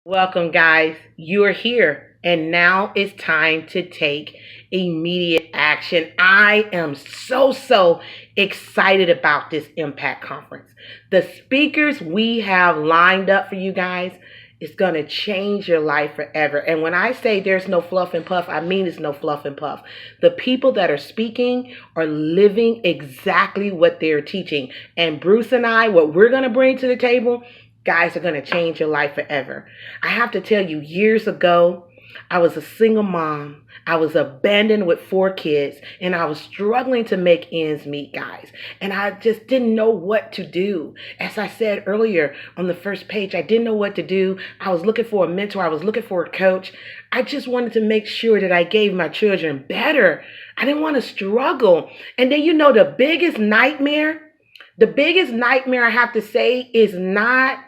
Welcome, guys. You're here, and now it's time to take immediate action. I am so excited about this Impact Conference. The speakers we have lined up for you guys is going to change your life forever. And when I say there's no fluff and puff, I mean it's no fluff and puff. The people that are speaking are living exactly what they're teaching. And Bruce and I, what we're going to bring to the table, guys, are going to change your life forever. I have to tell you, years ago, I was a single mom. I was abandoned with 4 kids, and I was struggling to make ends meet, guys. And I just didn't know what to do. As I said earlier on the first page, I didn't know what to do. I was looking for a mentor. I was looking for a coach. I just wanted to make sure that I gave my children better. I didn't want to struggle. And then, the biggest nightmare I have to say is not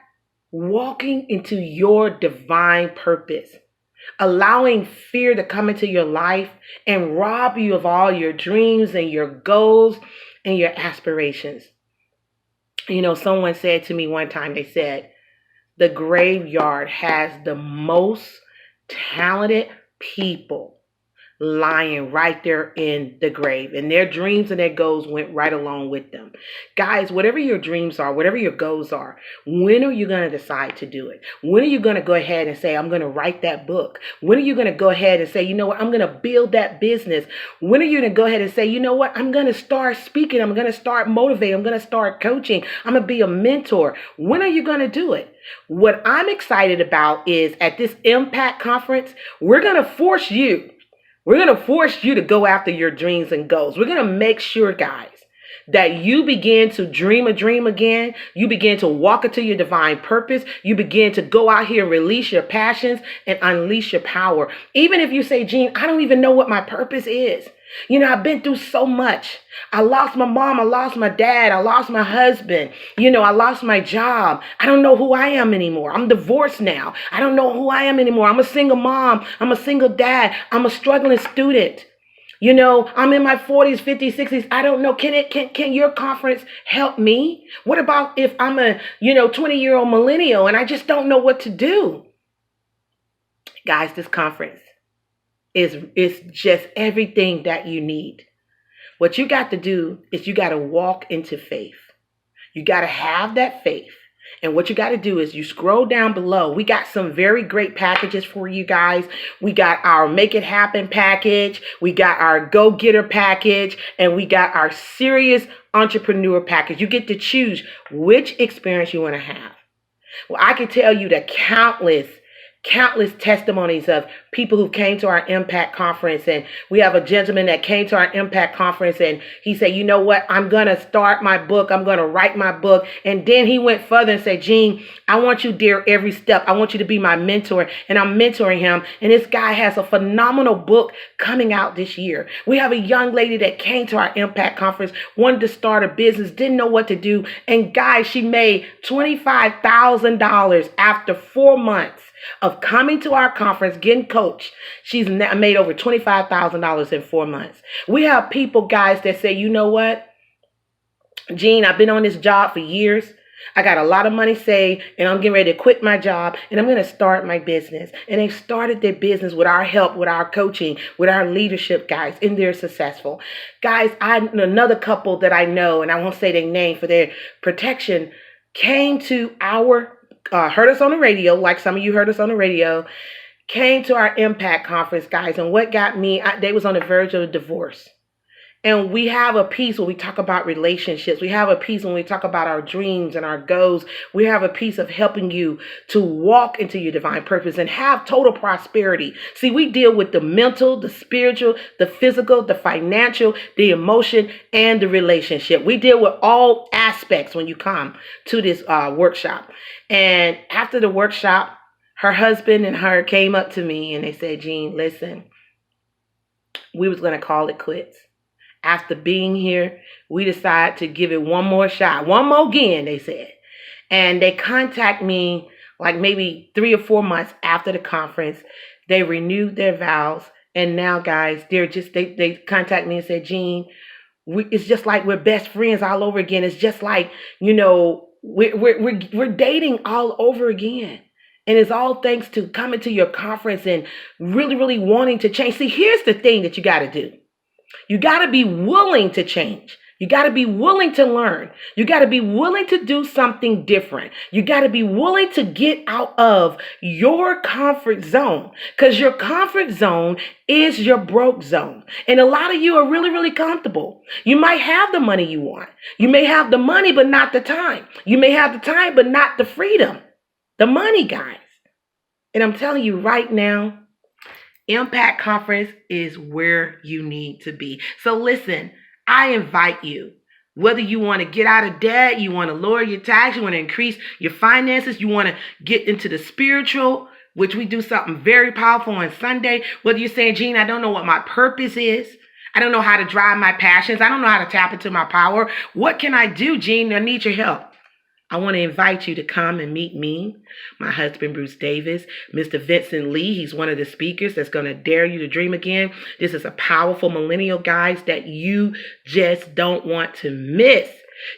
walking into your divine purpose, allowing fear to come into your life and rob you of all your dreams and your goals and your aspirations. Someone said to me one time, they said, the graveyard has the most talented people lying right there in the grave, and their dreams and their goals went right along with them. Guys, whatever your dreams are, whatever your goals are, when are you going to decide to do it? When are you going to go ahead and say, I'm going to write that book? When are you going to go ahead and say, you know what, I'm going to build that business? When are you going to go ahead and say, you know what, I'm going to start speaking, I'm going to start motivating, I'm going to start coaching, I'm going to be a mentor? When are you going to do it? What I'm excited about is at this Impact Conference, we're going to force you to go after your dreams and goals. We're going to make sure, guys, that you begin to dream a dream again. You begin to walk into your divine purpose. You begin to go out here and release your passions and unleash your power. Even if you say, Jean, I don't even know what my purpose is. I've been through so much. I lost my mom. I lost my dad. I lost my husband. I lost my job. I don't know who I am anymore. I'm divorced now. I don't know who I am anymore. I'm a single mom. I'm a single dad. I'm a struggling student. I'm in my 40s, 50s, 60s. I don't know. Can your conference help me? What about if I'm a, 20-year-old millennial and I just don't know what to do? Guys, this conference is just everything that you need. What you got to do is you got to walk into faith. You got to have that faith. And what you got to do is you scroll down below. We got some very great packages for you guys. We got our Make It Happen package. We got our Go Getter package. And we got our Serious Entrepreneur package. You get to choose which experience you want to have. Well, I can tell you that countless testimonies of people who came to our Impact Conference. And we have a gentleman that came to our Impact Conference and he said, you know what, I'm going to start my book. I'm going to write my book. And then he went further and said, Jean, I want you there every step. I want you to be my mentor. And I'm mentoring him. And this guy has a phenomenal book coming out this year. We have a young lady that came to our Impact Conference, wanted to start a business, didn't know what to do. And guys, she made $25,000 after 4 months of coming to our conference, getting coached. She's made over $25,000 in 4 months. We have people, guys, that say, you know what, Jean, I've been on this job for years. I got a lot of money saved and I'm getting ready to quit my job and I'm going to start my business. And they started their business with our help, with our coaching, with our leadership, guys, and they're successful. Guys, another couple that I know, and I won't say their name for their protection, came to our heard us on the radio, like some of you heard us on the radio, came to our Impact Conference, guys. And what got me, they was on the verge of a divorce. And we have a piece when we talk about relationships. We have a piece when we talk about our dreams and our goals. We have a piece of helping you to walk into your divine purpose and have total prosperity. See, we deal with the mental, the spiritual, the physical, the financial, the emotion, and the relationship. We deal with all aspects when you come to this workshop. And after the workshop, her husband and her came up to me and they said, Jean, listen, we was going to call it quits. After being here, we decided to give it one more shot. One more again, they said. And they contact me like maybe 3 or 4 months after the conference. They renewed their vows. And now, guys, they contact me and said, Jean, it's just like we're best friends all over again. It's just like, we're dating all over again. And it's all thanks to coming to your conference and really, really wanting to change. See, here's the thing that you got to do. You got to be willing to change. You got to be willing to learn. You got to be willing to do something different. You got to be willing to get out of your comfort zone, because your comfort zone is your broke zone. And a lot of you are really, really comfortable. You might have the money you want. You may have the money, but not the time. You may have the time, but not the freedom. The money, guys. And I'm telling you right now, Impact Conference is where you need to be. So listen, I invite you, whether you want to get out of debt, you want to lower your tax, you want to increase your finances, you want to get into the spiritual, which we do something very powerful on Sunday. Whether you're saying, Gene, I don't know what my purpose is. I don't know how to drive my passions. I don't know how to tap into my power. What can I do, Gene? I need your help. I want to invite you to come and meet me, my husband, Bruce Davis, Mr. Vincent Lee. He's one of the speakers that's going to dare you to dream again. This is a powerful millennial, guys, that you just don't want to miss.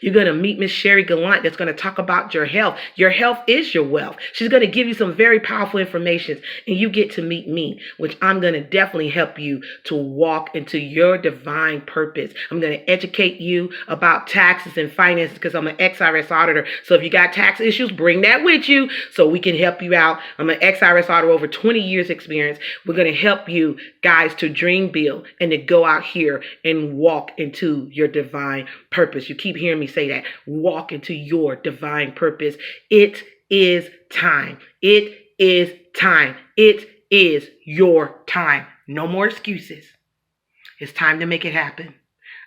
You're going to meet Miss Sherry Gallant that's going to talk about your health. Your health is your wealth. She's going to give you some very powerful information, and you get to meet me, which I'm going to definitely help you to walk into your divine purpose. I'm going to educate you about taxes and finances because I'm an ex-IRS auditor. So if you got tax issues, bring that with you so we can help you out. I'm an ex-IRS auditor, over 20 years experience. We're going to help you guys to dream big and to go out here and walk into your divine purpose. You keep hearing me say that. Walk into your divine purpose. It is time. It is time. It is your time. No more excuses. It's time to make it happen.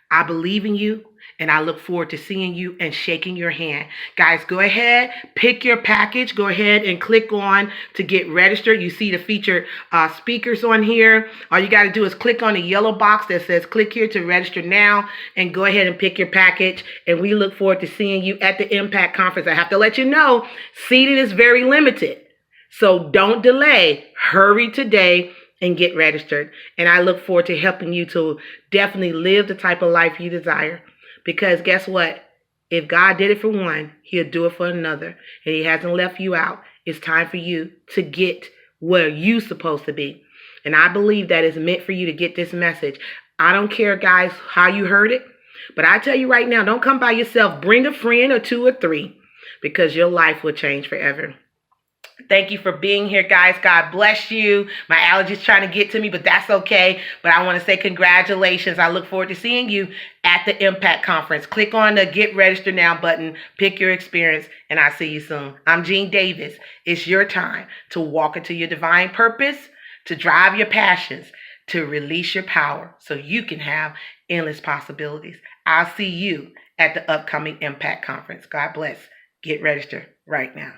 I believe in you, and I look forward to seeing you and shaking your hand. Guys, go ahead, pick your package. Go ahead and click on to get registered. You see the featured speakers on here. All you got to do is click on the yellow box that says click here to register now, and go ahead and pick your package. And we look forward to seeing you at the Impact Conference. I have to let you know, seating is very limited. So don't delay. Hurry today and get registered. And I look forward to helping you to definitely live the type of life you desire. Because guess what? If God did it for one, he'll do it for another. And he hasn't left you out. It's time for you to get where you're supposed to be. And I believe that it's meant for you to get this message. I don't care, guys, how you heard it. But I tell you right now, don't come by yourself. Bring a friend or two or three, because your life will change forever. Thank you for being here, guys. God bless you. My allergies trying to get to me, but that's okay. But I want to say congratulations. I look forward to seeing you at the Impact Conference. Click on the Get Registered Now button. Pick your experience, and I'll see you soon. I'm Jean Davis. It's your time to walk into your divine purpose, to drive your passions, to release your power so you can have endless possibilities. I'll see you at the upcoming Impact Conference. God bless. Get registered right now.